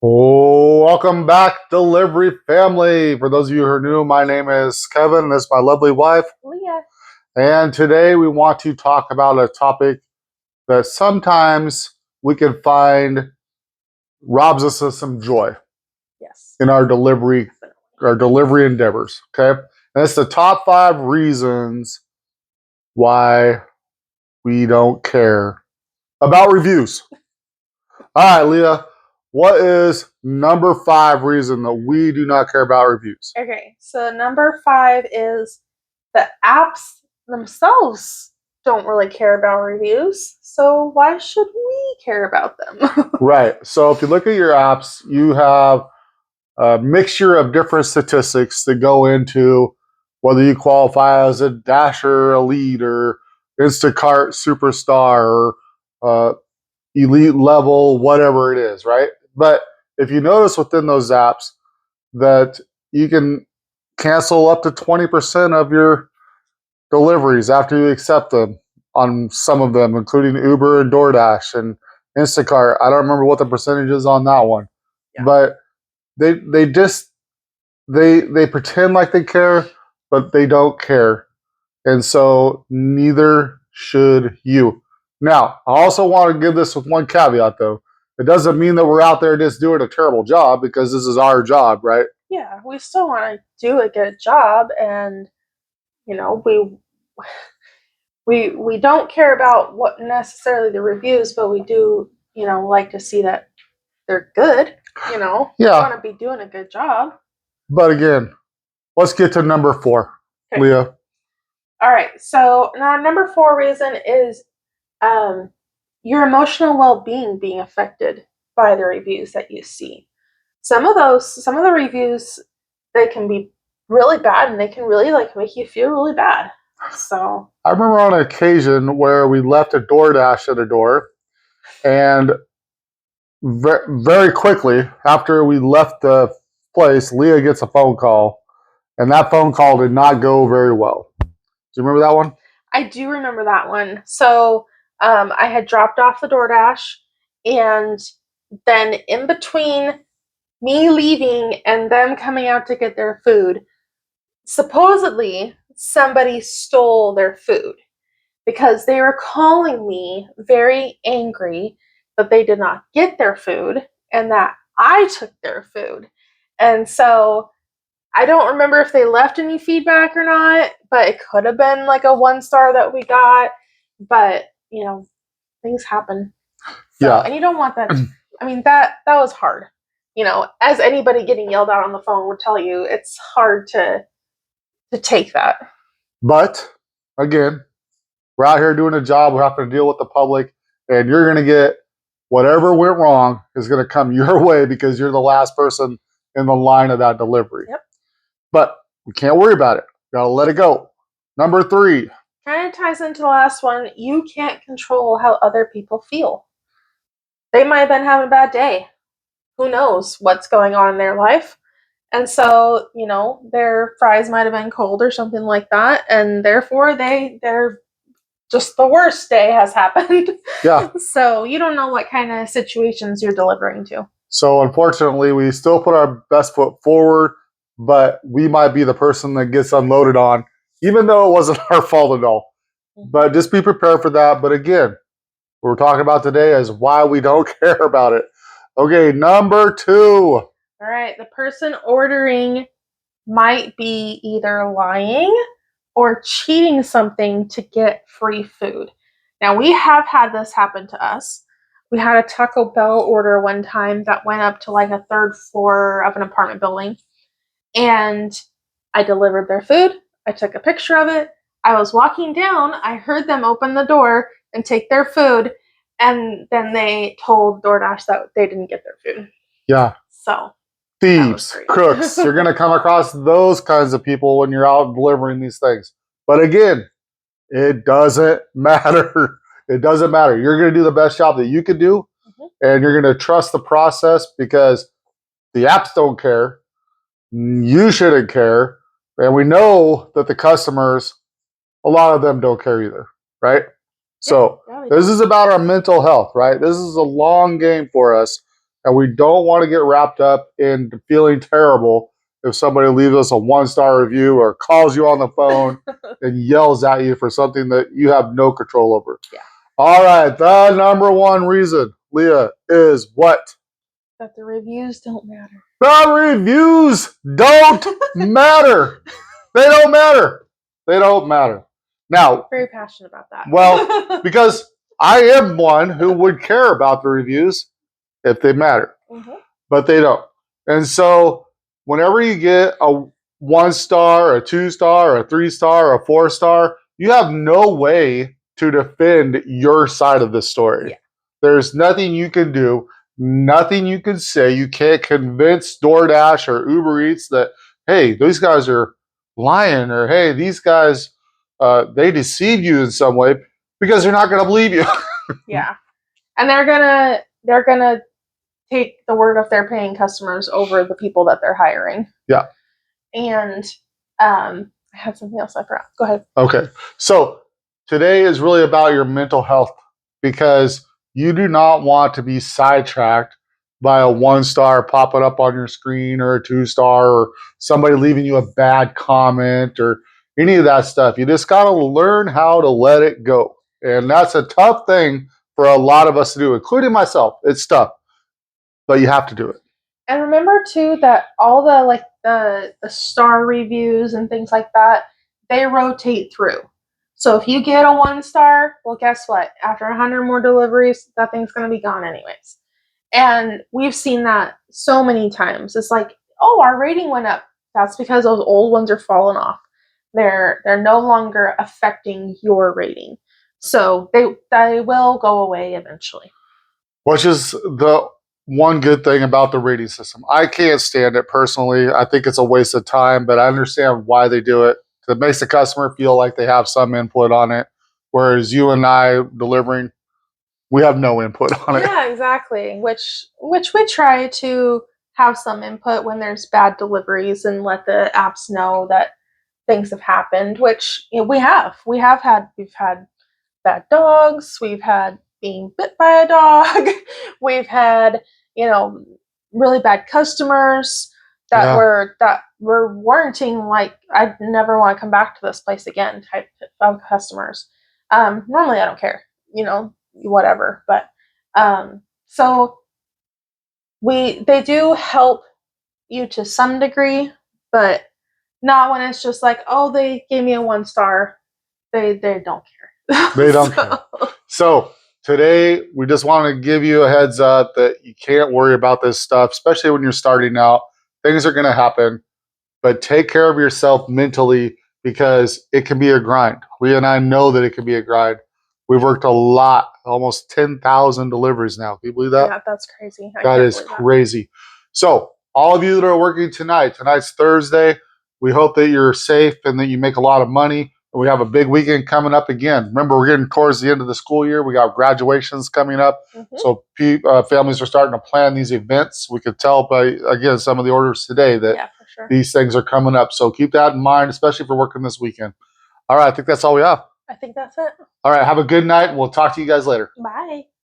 Oh, welcome back, delivery family. For those of you who are new, my name is Kevin, and this is my lovely wife. Leah. And today we want to talk about a topic that sometimes we can find robs us of some joy Yes. in our delivery endeavors. Okay, and it's the top 5 reasons why we don't care about reviews. All right, Leah, what is number 5 reason that we do not care about reviews? Okay, so number 5 is the apps themselves don't really care about reviews, so why should we care about them? Right. So if you look at your apps, you have a mixture of different statistics that go into whether you qualify as a Dasher Elite or Instacart Superstar or Elite level, whatever it is, right? But if you notice within those apps that you can cancel up to 20% of your deliveries after you accept them on some of them, including Uber and DoorDash and Instacart. I don't remember what the percentage is on that one, Yeah. but they just they pretend like they care, but they don't care, and so neither should you. Now, I also want to give this with one caveat, though. It doesn't mean that we're out there just doing a terrible job, because this is our job, right? Yeah, we still want to do a good job, and you know, we don't care about what necessarily the reviews, but we do, like to see that they're good. We Yeah, want to be doing a good job. but again, let's get to number 4, Okay. Leah. All right. So now number 4 reason is um, your emotional well-being being affected by the reviews that you see. Some of the reviews, they can be really bad, and they can really make you feel really bad. So I remember on an occasion where we left a DoorDash at a door, and very quickly after we left the place, Leah gets a phone call, and that phone call did not go very well. Do you remember that one? I do remember that one. So I had dropped off the DoorDash, and then in between me leaving and them coming out to get their food, supposedly somebody stole their food because they were calling me very angry that they did not get their food and that I took their food. And so I don't remember if they left any feedback or not, but it could have been like a 1 star that we got. But, things happen. So, Yeah. and you don't want that. I mean, that was hard. As anybody getting yelled at on the phone would tell you, it's hard to take that. But again, we're out here doing a job. We're having to deal with the public, and you're going to get whatever went wrong is going to come your way because you're the last person in the line of that delivery. Yep. But we can't worry about it. Got to let it go. Number 3. Kind of ties into the last one. You can't control how other people feel. They might have been having a bad day. Who knows what's going on in their life? And so, their fries might have been cold or something like that, and therefore they're just the worst day has happened. Yeah. So you don't know what kind of situations you're delivering to. So unfortunately, we still put our best foot forward, but we might be the person that gets unloaded on, even though it wasn't our fault at all. But just be prepared for that. But again, what we're talking about today is why we don't care about it. Okay, number 2. All right, the person ordering might be either lying or cheating something to get free food. Now, we have had this happen to us. We had a Taco Bell order one time that went up to like a 3rd floor of an apartment building, and I delivered their food. I took a picture of it. I was walking down. I heard them open the door and take their food, and then they told DoorDash that they didn't get their food. Yeah. So thieves, crooks. You're going to come across those kinds of people when you're out delivering these things. But again, it doesn't matter. It doesn't matter. You're going to do the best job that you can do, and you're going to trust the process because the apps don't care. You shouldn't care. And we know that the customers, a lot of them don't care either, right? So this is about our mental health, right? This is a long game for us, and we don't want to get wrapped up in feeling terrible if somebody leaves us a 1-star review or calls you on the phone and yells at you for something that you have no control over. Yeah. All right, the number one reason, Leah, is what? That the reviews don't matter. The reviews don't matter. They don't matter. They don't matter. Now, very passionate about that. Well, because I am one who would care about the reviews if they matter, but they don't. And so whenever you get a 1-star, a 2-star, a 3-star, or a 4-star, you have no way to defend your side of the story. Yeah. There's nothing you can do, nothing you can say. You can't convince DoorDash or Uber Eats that, hey, these guys are lying, or hey, these guys, they deceived you in some way, because they're not going to believe you. Yeah. And they're gonna take the word of their paying customers over the people that they're hiring. Yeah. And I had something else I forgot. Go ahead. Okay. So today is really about your mental health, because you do not want to be sidetracked by a 1-star popping up on your screen, or a 2-star, or somebody leaving you a bad comment, or any of that stuff. You just got to learn how to let it go. And that's a tough thing for a lot of us to do, including myself. It's tough, but you have to do it. And remember too that all the star reviews and things like that, they rotate through. So if you get a 1-star, well, guess what? After 100 more deliveries, that thing's going to be gone anyways. And we've seen that so many times. It's like, oh, our rating went up. That's because those old ones are falling off. They're no longer affecting your rating. So they will go away eventually. Which is the one good thing about the rating system. I can't stand it personally. I think it's a waste of time, but I understand why they do it. It makes the customer feel like they have some input on it, whereas you and I delivering, we have no input on it. Yeah, exactly. Which we try to have some input when there's bad deliveries and let the apps know that things have happened, which we have. We've had bad dogs, we've had being bit by a dog, we've had, really bad customers that were warranting like I'd never want to come back to this place again type of customers. Normally I don't care, whatever, but so they do help you to some degree, but not when it's just like, oh, they gave me a 1-star. They don't care. They don't care. So today we just want to give you a heads up that you can't worry about this stuff, especially when you're starting out. Things are going to happen, but take care of yourself mentally, because it can be a grind. We and I know that it can be a grind. We've worked a lot, almost 10,000 deliveries now. Can you believe that? Yeah, that's crazy. That is crazy. So all of you that are working tonight's Thursday, we hope that you're safe and that you make a lot of money. And we have a big weekend coming up again. Remember, we're getting towards the end of the school year. We got graduations coming up. So families are starting to plan these events. We could tell by, again, some of the orders today that these things are coming up. So keep that in mind, especially if you're working this weekend. All right, I think that's all we have. I think that's it. All right, have a good night, and we'll talk to you guys later. Bye.